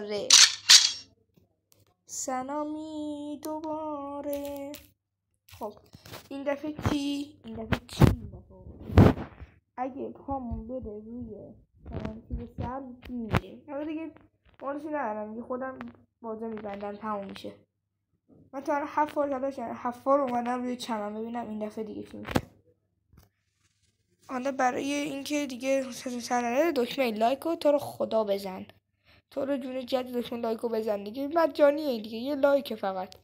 دوباره سلامی دوباره. خب این دفعه چی؟ اگه پامون بره روی چیز سبز میره. اما دیگه مالشی ندارم دیگه، خودم بازه میبندم تموم میشه. من تا 7 بار داشتم، 7 بار اومدم روی چمن ببینم این دفعه دیگه چی میشه. حالا برای اینکه دیگه سرنره دکمه لایکو تو رو خدا بزن، تو رو جون جد دکمه لایکو بزن دیگه، مجانیه دیگه، یه لایک فقط.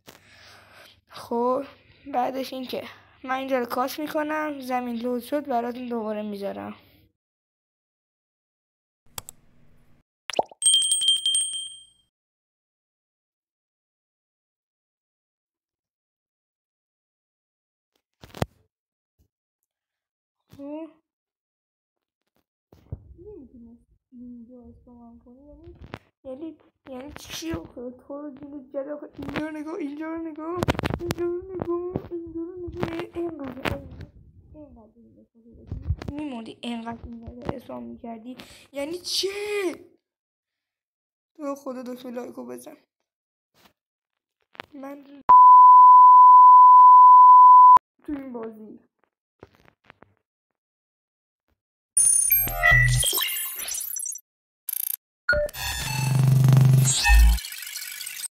خب بعدش اینکه من اینجا رو کاش میکنم، زمین لود شد براتون دوباره میذارم. خب نمیتونست اینجا استفاده کنی، یعنی چی رو تو رو جون جد آخه اینجا رو نگاه، اینجا رو نگاه، اینجا رو نگاه، اینجا رو نگاه. اینقدر میموندی اینقدر این اسلام میکردی یعنی چه؟ تو خدا دکتر لایکو بزن. من تو این بازی